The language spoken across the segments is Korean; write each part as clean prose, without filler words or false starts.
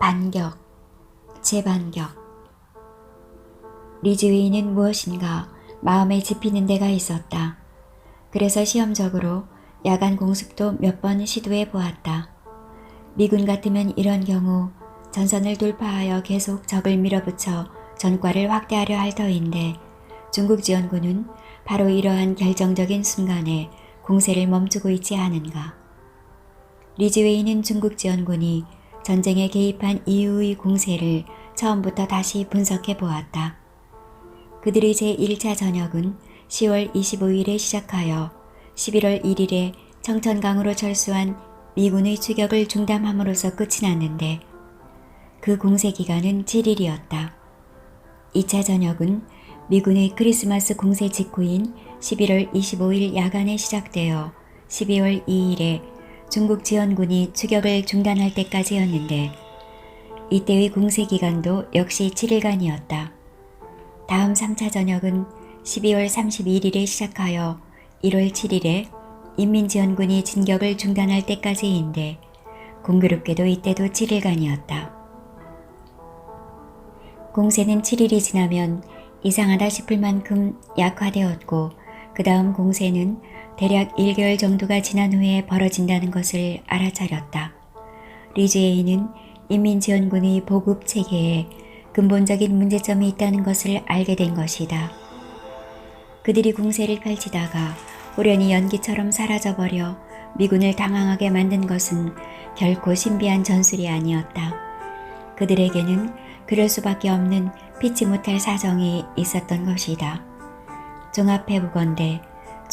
반격, 재반격. 리즈웨이는 무엇인가 마음에 짚이는 데가 있었다. 그래서 시험적으로 야간 공습도 몇 번 시도해 보았다. 미군 같으면 이런 경우 전선을 돌파하여 계속 적을 밀어붙여 전과를 확대하려 할 터인데 중국 지원군은 바로 이러한 결정적인 순간에 공세를 멈추고 있지 않은가. 리즈웨이는 중국 지원군이 전쟁에 개입한 이후의 공세를 처음부터 다시 분석해 보았다. 그들의 제1차 전역은 10월 25일에 시작하여 11월 1일에 청천강으로 철수한 미군의 추격을 중단함으로써 끝이 났는데 그 공세 기간은 7일이었다. 2차 전역은 미군의 크리스마스 공세 직후인 11월 25일 야간에 시작되어 12월 2일에 중국 지원군이 추격을 중단할 때까지였는데 이때의 공세 기간도 역시 7일간이었다. 다음 3차 전역은 12월 31일에 시작하여 1월 7일에 인민지원군이 진격을 중단할 때까지인데 공교롭게도 이때도 7일간이었다. 공세는 7일이 지나면 이상하다 싶을 만큼 약화되었고 그 다음 공세는 대략 1개월 정도가 지난 후에 벌어진다는 것을 알아차렸다. 리즈웨이는 인민지원군의 보급 체계에 근본적인 문제점이 있다는 것을 알게 된 것이다. 그들이 공세를 펼치다가 호련히 연기처럼 사라져버려 미군을 당황하게 만든 것은 결코 신비한 전술이 아니었다. 그들에게는 그럴 수밖에 없는 피치 못할 사정이 있었던 것이다. 종합해보건대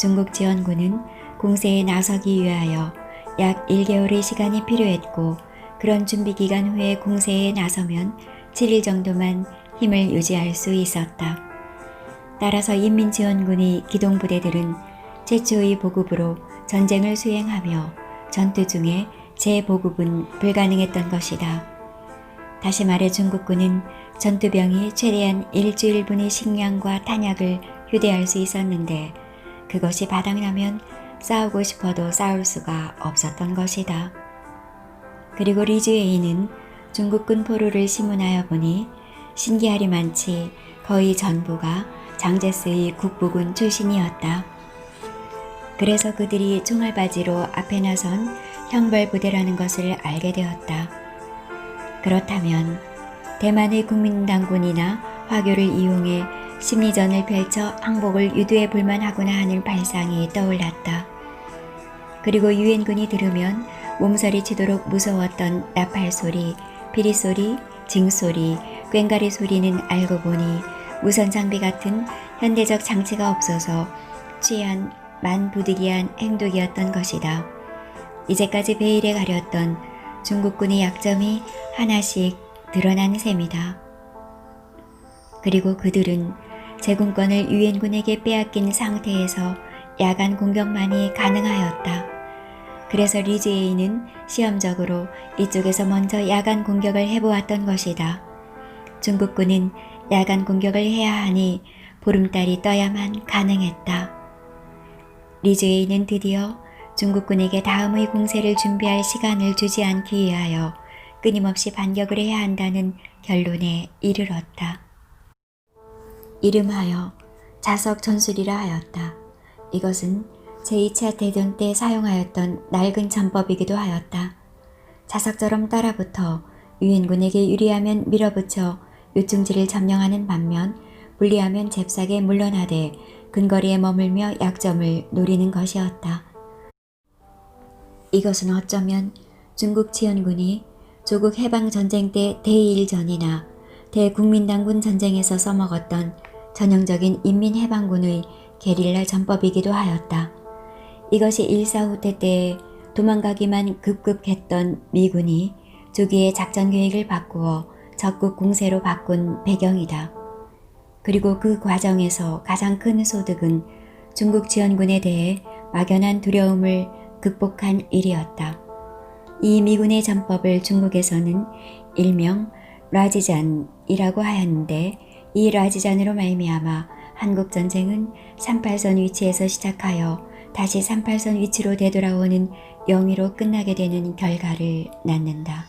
중국 지원군은 공세에 나서기 위하여 약 1개월의 시간이 필요했고 그런 준비기간 후에 공세에 나서면 7일 정도만 힘을 유지할 수 있었다. 따라서 인민지원군의 기동부대들은 최초의 보급으로 전쟁을 수행하며 전투 중에 재보급은 불가능했던 것이다. 다시 말해 중국군은 전투병이 최대한 일주일분의 식량과 탄약을 휴대할 수 있었는데 그것이 바닥나면 싸우고 싶어도 싸울 수가 없었던 것이다. 그리고 리즈웨이는 중국군 포로를 심문하여 보니 신기하리만치 거의 전부가 장제스의 국부군 출신이었다. 그래서 그들이 총알바지로 앞에 나선 형벌부대라는 것을 알게 되었다. 그렇다면 대만의 국민당군이나 화교를 이용해 심리전을 펼쳐 항복을 유도해 볼만 하구나 하는 발상이 떠올랐다. 그리고 유엔군이 들으면 몸서리 치도록 무서웠던 나팔소리, 피리소리, 징소리, 꽹가리 소리는 알고 보니 무선 장비 같은 현대적 장치가 없어서 취한 만부득이한 행동이었던 것이다. 이제까지 베일에 가렸던 중국군의 약점이 하나씩 드러난 셈이다. 그리고 그들은 제공권을 유엔군에게 빼앗긴 상태에서 야간 공격만이 가능하였다. 그래서 리즈웨이는 시험적으로 이쪽에서 먼저 야간 공격을 해보았던 것이다. 중국군은 야간 공격을 해야 하니 보름달이 떠야만 가능했다. 리즈웨이는 드디어 중국군에게 다음의 공세를 준비할 시간을 주지 않기 위하여 끊임없이 반격을 해야 한다는 결론에 이르렀다. 이름하여 자석 전술이라 하였다. 이것은 제2차 대전 때 사용하였던 낡은 전법이기도 하였다. 자석처럼 따라붙어 유엔군에게 유리하면 밀어붙여 요충지를 점령하는 반면 불리하면 잽싸게 물러나되 근거리에 머물며 약점을 노리는 것이었다. 이것은 어쩌면 중국 지원군이 조국 해방전쟁 때 대일전이나 대국민당군 전쟁에서 써먹었던 전형적인 인민해방군의 게릴라 전법이기도 하였다. 이것이 일사후퇴 때 도망가기만 급급했던 미군이 조기에 작전계획을 바꾸어 적극 공세로 바꾼 배경이다. 그리고 그 과정에서 가장 큰 소득은 중국 지원군에 대해 막연한 두려움을 극복한 일이었다. 이 미군의 전법을 중국에서는 일명 라지잔이라고 하였는데 이 라지잔으로 말미암아 한국전쟁은 38선 위치에서 시작하여 다시 38선 위치로 되돌아오는 영위로 끝나게 되는 결과를 낳는다.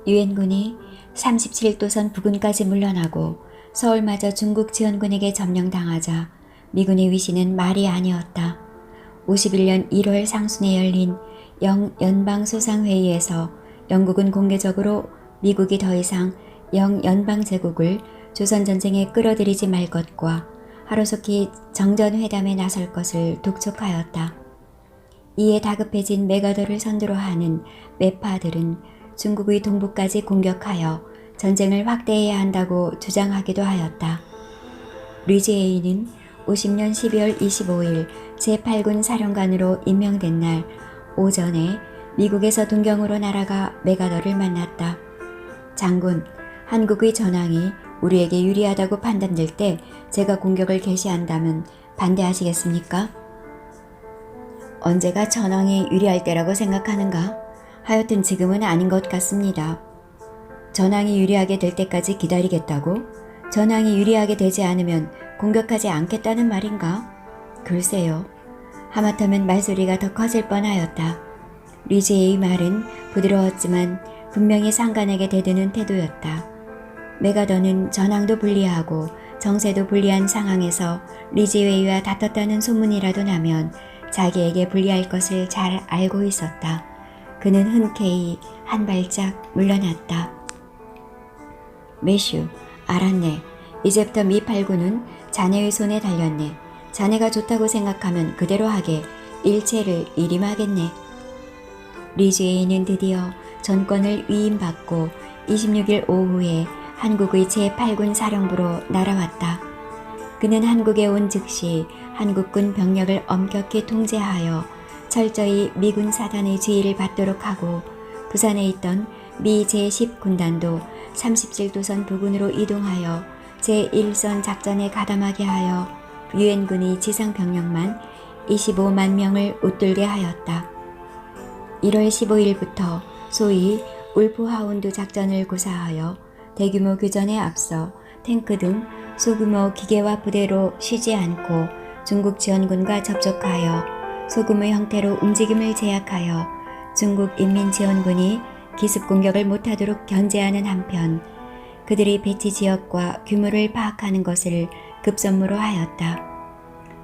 유엔군이 37도선 부근까지 물러나고 서울마저 중국 지원군에게 점령당하자 미군의 위신은 말이 아니었다. 51년 1월 상순에 열린 영연방소상회의에서 영국은 공개적으로 미국이 더 이상 영연방제국을 조선전쟁에 끌어들이지 말 것과 하루속히 정전회담에 나설 것을 독촉하였다. 이에 다급해진 메가더를 선두로 하는 매파들은 중국의 동부까지 공격하여 전쟁을 확대해야 한다고 주장하기도 하였다. 류지에이는 50년 12월 25일 제8군 사령관으로 임명된 날 오전에 미국에서 동경으로 날아가 메가더를 만났다. 장군, 한국의 전황이 우리에게 유리하다고 판단될 때 제가 공격을 개시한다면 반대하시겠습니까? 언제가 전황이 유리할 때라고 생각하는가? 하여튼 지금은 아닌 것 같습니다. 전황이 유리하게 될 때까지 기다리겠다고? 전황이 유리하게 되지 않으면 공격하지 않겠다는 말인가? 글쎄요. 하마터면 말소리가 더 커질 뻔하였다. 류지의 말은 부드러웠지만 분명히 상관에게 대드는 태도였다. 메가더는 전황도 불리하고 정세도 불리한 상황에서 리지웨이와 다퉜다는 소문이라도 나면 자기에게 불리할 것을 잘 알고 있었다. 그는 흔쾌히 한 발짝 물러났다. 매슈, 알았네. 이제부터 미 8군은 자네의 손에 달렸네. 자네가 좋다고 생각하면 그대로 하게 일체를 일임하겠네. 리주에이는 드디어 전권을 위임받고 26일 오후에 한국의 제8군 사령부로 날아왔다. 그는 한국에 온 즉시 한국군 병력을 엄격히 통제하여 철저히 미군 사단의 지휘를 받도록 하고 부산에 있던 미 제10군단도 37도선 부근으로 이동하여 제1선 작전에 가담하게 하여 유엔군의 지상 병력만 25만 명을 웃돌게 하였다. 1월 15일부터 소위 울프하운드 작전을 구사하여 대규모 교전에 앞서 탱크 등 소규모 기계와 부대로 쉬지 않고 중국 지원군과 접촉하여 소금의 형태로 움직임을 제약하여 중국 인민지원군이 기습 공격을 못하도록 견제하는 한편 그들의 배치 지역과 규모를 파악하는 것을 급선무로 하였다.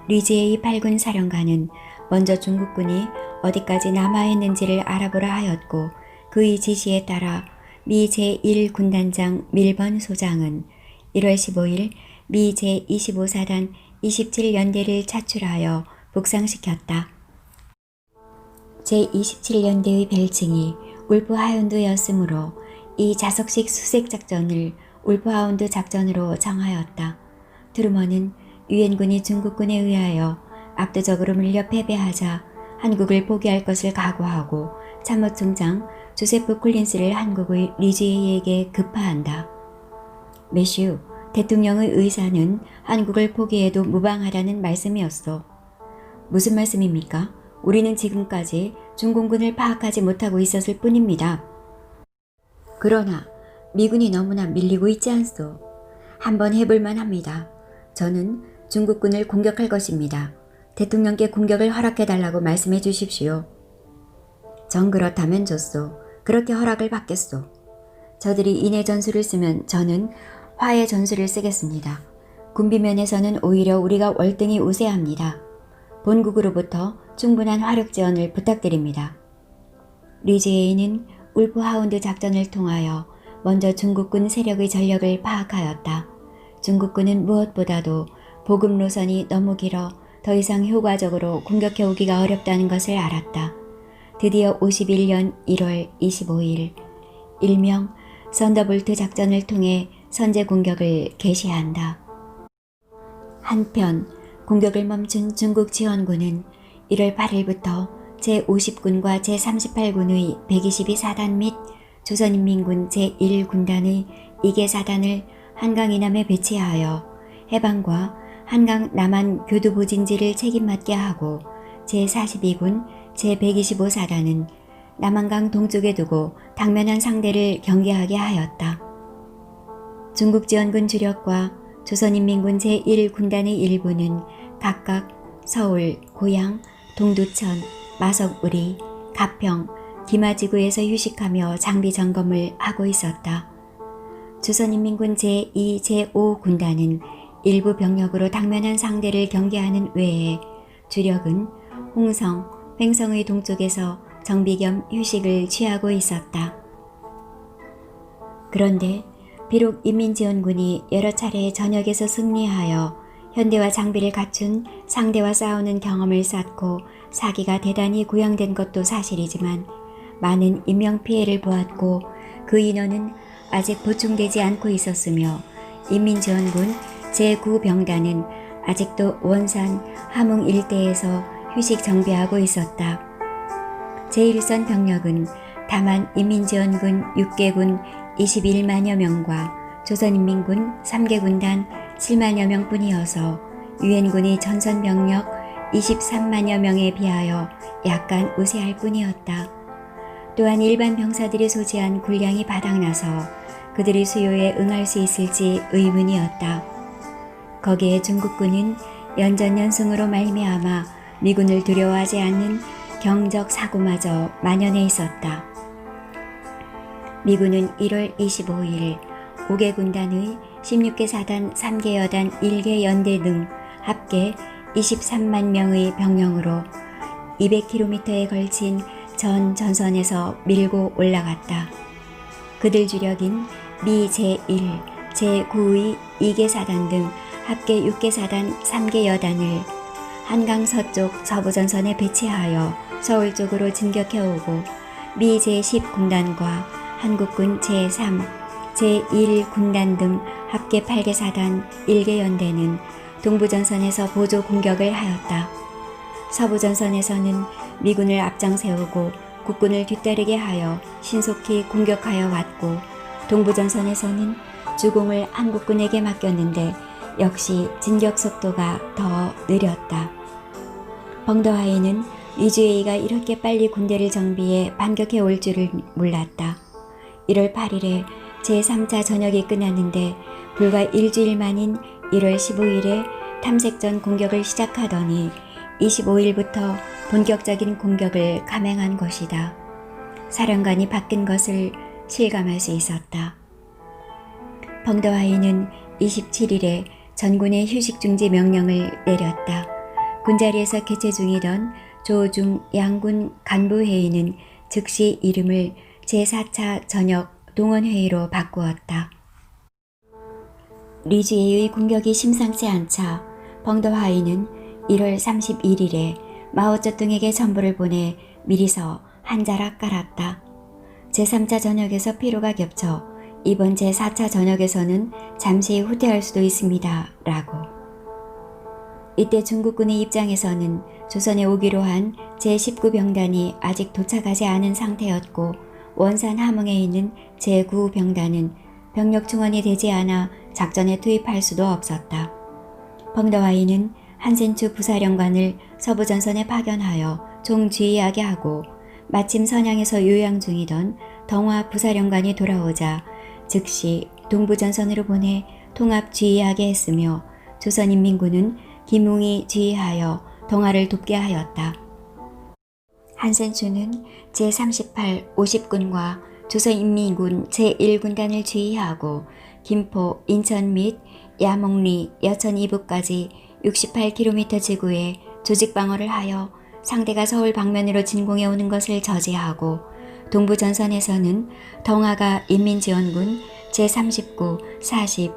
류지에이 8군 사령관은 먼저 중국군이 어디까지 남아있는지를 알아보라 하였고 그의 지시에 따라 미 제1군단장 밀번 소장은 1월 15일 미 제25사단 27연대를 차출하여 북상시켰다. 제27연대의 별칭이 울프하운드였으므로 이 자석식 수색작전을 울프하운드 작전으로 정하였다. 트루먼은 유엔군이 중국군에 의하여 압도적으로 밀려 패배하자 한국을 포기할 것을 각오하고 참모총장 조세프 콜린스를 한국의 리지에이에게 급파한다. 매슈, 대통령의 의사는 한국을 포기해도 무방하다는 말씀이었소. 무슨 말씀입니까? 우리는 지금까지 중공군을 파악하지 못하고 있었을 뿐입니다. 그러나 미군이 너무나 밀리고 있지 않소. 한번 해볼만 합니다. 저는 중국군을 공격할 것입니다. 대통령께 공격을 허락해달라고 말씀해 주십시오. 정 그렇다면 좋소. 그렇게 허락을 받겠소. 저들이 인해 전술을 쓰면 저는 화해 전술을 쓰겠습니다. 군비면에서는 오히려 우리가 월등히 우세합니다. 본국으로부터 충분한 화력 지원을 부탁드립니다. 류지에이는 울프하운드 작전을 통하여 먼저 중국군 세력의 전력을 파악하였다. 중국군은 무엇보다도 보급 노선이 너무 길어 더 이상 효과적으로 공격해오기가 어렵다는 것을 알았다. 드디어 51년 1월 25일 일명 선더볼트 작전을 통해 선제 공격을 개시한다. 한편 공격을 멈춘 중국 지원군은 1월 8일부터 제50군과 제38군의 122사단 및 조선인민군 제1군단의 2개 사단을 한강 이남에 배치하여 해방과 한강 남한 교두보진지를 책임맡게 하고 제42군 제125사단은 남한강 동쪽에 두고 당면한 상대를 경계하게 하였다. 중국 지원군 주력과 조선인민군 제1군단의 일부는 각각 서울, 고양, 동두천, 마석우리, 가평, 기마지구에서 휴식하며 장비 점검을 하고 있었다. 조선인민군 제2, 제5 군단은 일부 병력으로 당면한 상대를 경계하는 외에 주력은 홍성, 횡성의 동쪽에서 정비 겸 휴식을 취하고 있었다. 그런데 비록 인민지원군이 여러 차례 전역에서 승리하여 현대와 장비를 갖춘 상대와 싸우는 경험을 쌓고 사기가 대단히 구형된 것도 사실이지만 많은 인명피해를 보았고 그 인원은 아직 보충되지 않고 있었으며 인민지원군 제9병단은 아직도 원산, 함흥 일대에서 휴식 정비하고 있었다. 제1선 병력은 다만 인민지원군 6개군 21만여 명과 조선인민군 3개 군단 7만여 명뿐이어서 유엔군의 전선 병력 23만여 명에 비하여 약간 우세할 뿐이었다. 또한 일반 병사들이 소지한 군량이 바닥나서 그들의 수요에 응할 수 있을지 의문이었다. 거기에 중국군은 연전연승으로 말미암아 미군을 두려워하지 않는 경적 사고마저 만연해 있었다. 미군은 1월 25일 5개 군단의 16개 사단 3개 여단 1개 연대 등 합계 23만 명의 병력으로 200km에 걸친 전 전선에서 밀고 올라갔다. 그들 주력인 미 제1, 제9의 2개 사단 등 합계 6개 사단 3개 여단을 한강 서쪽 서부전선에 배치하여 서울 쪽으로 진격해오고 미 제10 군단과 한국군 제3, 제1 군단 등 합계 8개 사단 1개 연대는 동부전선에서 보조 공격을 하였다. 서부전선에서는 미군을 앞장 세우고 국군을 뒤따르게 하여 신속히 공격하여 왔고 동부전선에서는 주공을 한국군에게 맡겼는데 역시 진격 속도가 더 느렸다. 벙더하이는 위주회의가 이렇게 빨리 군대를 정비해 반격해 올 줄을 몰랐다. 1월 8일에 제3차 전역이 끝났는데 불과 일주일 만인 1월 15일에 탐색전 공격을 시작하더니 25일부터 본격적인 공격을 감행한 것이다. 사령관이 바뀐 것을 실감할 수 있었다. 벙더하이는 27일에 전군의 휴식 중지 명령을 내렸다. 군자리에서 개최 중이던 조중 양군 간부회의는 즉시 이름을 제4차 전역 동원회의로 바꾸었다. 리주에의 공격이 심상치 않자 벙더하이는 1월 31일에 마오쩌둥에게 전보를 보내 미리서 한 자락 깔았다. 제3차 전역에서 피로가 겹쳐 이번 제4차 전역에서는 잠시 후퇴할 수도 있습니다. 라고. 이때 중국군의 입장에서는 조선에 오기로 한 제19병단이 아직 도착하지 않은 상태였고 원산 함흥에 있는 제9병단은 병력 충원이 되지 않아 작전에 투입할 수도 없었다. 벙더하이는 한센추 부사령관을 서부전선에 파견하여 총지휘하게 하고 마침 선양에서 요양 중이던 덩화 부사령관이 돌아오자 즉시 동부전선으로 보내 통합지휘하게 했으며 조선인민군은 김웅이 지휘하여 덩화를 돕게 하였다. 한센추는 제38, 50군과 조선인민군 제1군단을 지휘하고 김포, 인천 및 야몽리, 여천 이북까지 68km 지구에 조직방어를 하여 상대가 서울 방면으로 진공해 오는 것을 저지하고 동부전선에서는 덩화가 인민지원군 제39, 40,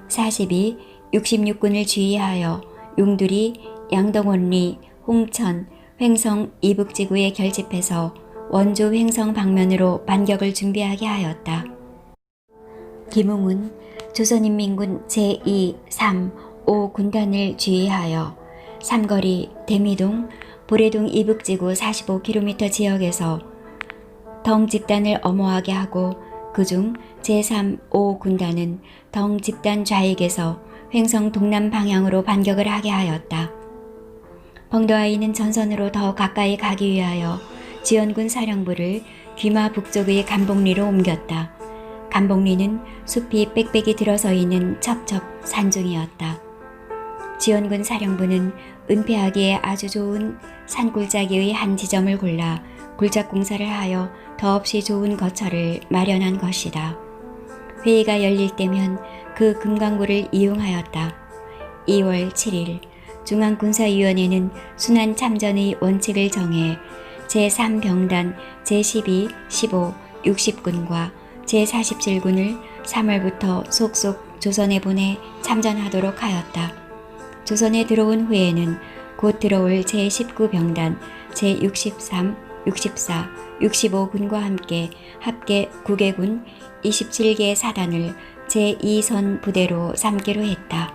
42, 66군을 지휘하여 용두리, 양동원리, 홍천, 횡성 이북지구에 결집해서 원조 횡성 방면으로 반격을 준비하게 하였다. 김웅은 조선인민군 제2, 3, 5 군단을 지휘하여 삼거리, 대미동, 보래동 이북지구 45km 지역에서 덩 집단을 엄호하게 하고 그중 제3, 5 군단은 덩 집단 좌익에서 횡성 동남 방향으로 반격을 하게 하였다. 벙더하이는 전선으로 더 가까이 가기 위하여 지원군 사령부를 귀마 북쪽의 간복리로 옮겼다. 간복리는 숲이 빽빽이 들어서 있는 첩첩 산중이었다. 지원군 사령부는 은폐하기에 아주 좋은 산골짜기의 한 지점을 골라 굴착 공사를 하여 더없이 좋은 거처를 마련한 것이다. 회의가 열릴 때면 그 금강구를 이용하였다. 2월 7일 중앙군사위원회는 순환 참전의 원칙을 정해 제3병단 제12, 15, 60군과 제47군을 3월부터 속속 조선에 보내 참전하도록 하였다. 조선에 들어온 후에는 곧 들어올 제19병단, 제63, 64, 65군과 함께 합계 9개군 27개 사단을 제2선 부대로 삼기로 했다.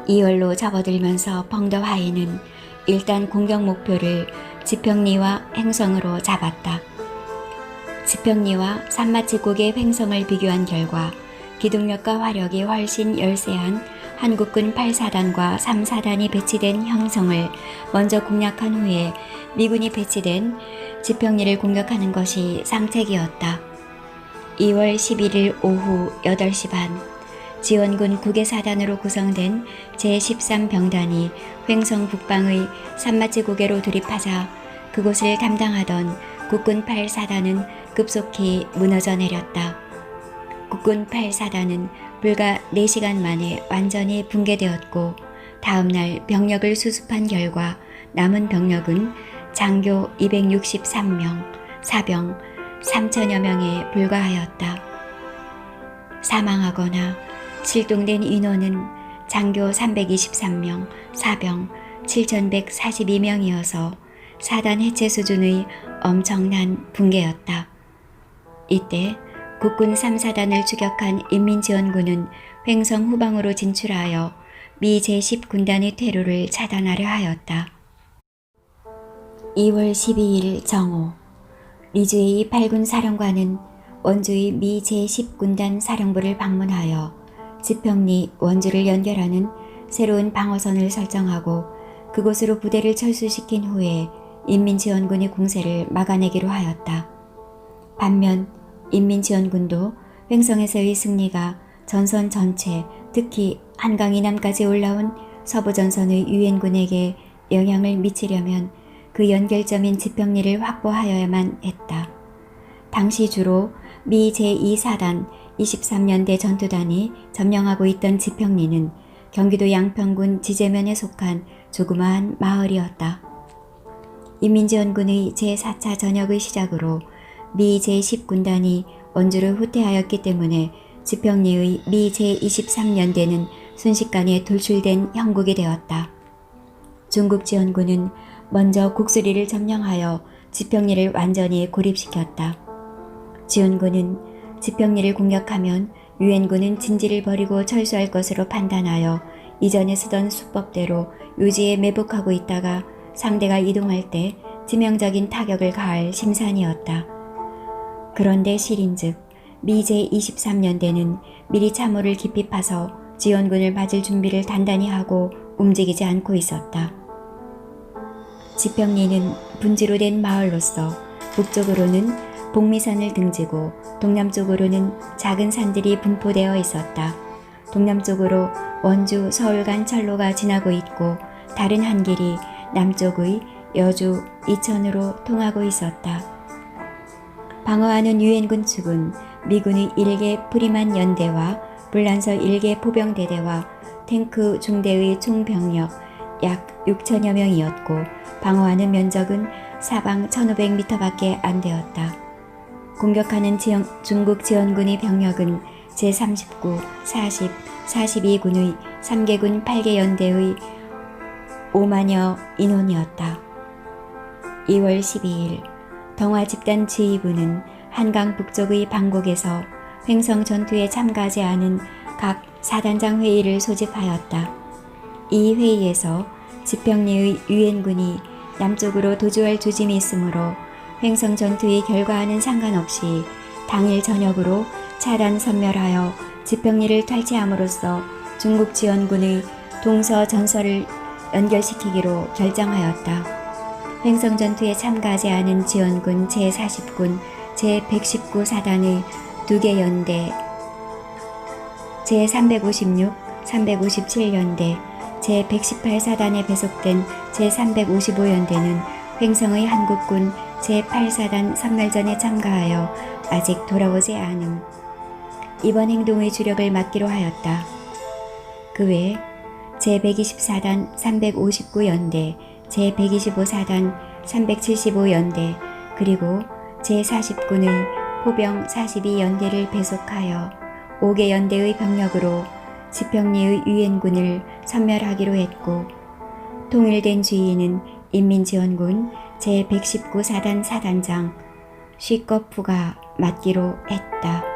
2월로 접어들면서 펑더하이는 일단 공격 목표를 지평리와 횡성으로 잡았다. 지평리와 산마치국의 횡성을 비교한 결과 기동력과 화력이 훨씬 열세한 한국군 8사단과 3사단이 배치된 형성을 먼저 공략한 후에 미군이 배치된 지평리를 공격하는 것이 상책이었다. 2월 11일 오후 8시 반 지원군 9개 사단으로 구성된 제13병단이 횡성 북방의 산마치고개로 돌입하자 그곳을 담당하던 국군 8사단은 급속히 무너져 내렸다. 국군 8사단은 불과 4시간 만에 완전히 붕괴되었고 다음날 병력을 수습한 결과 남은 병력은 장교 263명, 사병 3천여 명에 불과하였다. 사망하거나 실종된 인원은 장교 323명, 사병 7,142명이어서 사단 해체 수준의 엄청난 붕괴였다. 이때 국군 3사단을 추격한 인민지원군은 횡성 후방으로 진출하여 미 제10군단의 퇴로를 차단하려 하였다. 2월 12일 정오 리주에이 8군 사령관은 원주의 미 제10군단 사령부를 방문하여 지평리 원주를 연결하는 새로운 방어선을 설정하고 그곳으로 부대를 철수시킨 후에 인민지원군의 공세를 막아내기로 하였다. 반면 인민지원군도 횡성에서의 승리가 전선 전체, 특히 한강 이남까지 올라온 서부전선의 유엔군에게 영향을 미치려면 그 연결점인 지평리를 확보하여야만 했다. 당시 주로 미 제2사단 23년대 전투단이 점령하고 있던 지평리는 경기도 양평군 지제면에 속한 조그마한 마을이었다. 인민지원군의 제4차 전역의 시작으로 미 제10군단이 원주를 후퇴하였기 때문에 지평리의 미 제23년대는 순식간에 돌출된 형국이 되었다. 중국 지원군은 먼저 국수리를 점령하여 지평리를 완전히 고립시켰다. 지원군은 지평리를 공격하면 유엔군은 진지를 버리고 철수할 것으로 판단하여 이전에 쓰던 수법대로 요지에 매복하고 있다가 상대가 이동할 때致命적인 타격을 가할 심산이었다. 그런데 실인즉 미 제23년대는 미리 참호를 깊이 파서 지원군을 맞을 준비를 단단히 하고 움직이지 않고 있었다. 지평리는 분지로 된 마을로서 북쪽으로는 복미산을 등지고 동남쪽으로는 작은 산들이 분포되어 있었다. 동남쪽으로 원주 서울 간 철로가 지나고 있고 다른 한 길이 남쪽의 여주 이천으로 통하고 있었다. 방어하는 유엔군 측은 미군의 1개 프리만 연대와 불란서 1개 포병대대와 탱크 중대의 총병력 약 6천여 명이었고 방어하는 면적은 사방 1500m밖에 안 되었다. 공격하는 중국 지원군의 병력은 제39, 40, 42군의 3개군 8개 연대의 5만여 인원이었다. 2월 12일 덩화 집단 지휘부는 한강 북쪽의 방곡에서 횡성 전투에 참가하지 않은 각 사단장 회의를 소집하였다. 이 회의에서 지평리의 유엔군이 남쪽으로 도주할 조짐이 있으므로 횡성 전투의 결과와는 상관없이 당일 저녁으로 차단 섬멸하여 지평리를 탈취함으로써 중국 지원군의 동서전설을 연결시키기로 결정하였다. 횡성 전투에 참가하지 않은 지원군 제40군, 제119사단의 2개 연대, 제356, 357연대, 제118사단에 배속된 제355연대는 횡성의 한국군 제8사단 선멸전에 참가하여 아직 돌아오지 않음. 이번 행동의 주력을 맡기로 하였다. 그 외 제124단 359연대, 제125사단 375연대, 그리고 제49의 포병 42연대를 배속하여 5개 연대의 병력으로 지평리의 유엔군을 섬멸하기로 했고, 통일된 주의는 인민지원군 제119사단 사단장 쉬꺼프가 맡기로 했다.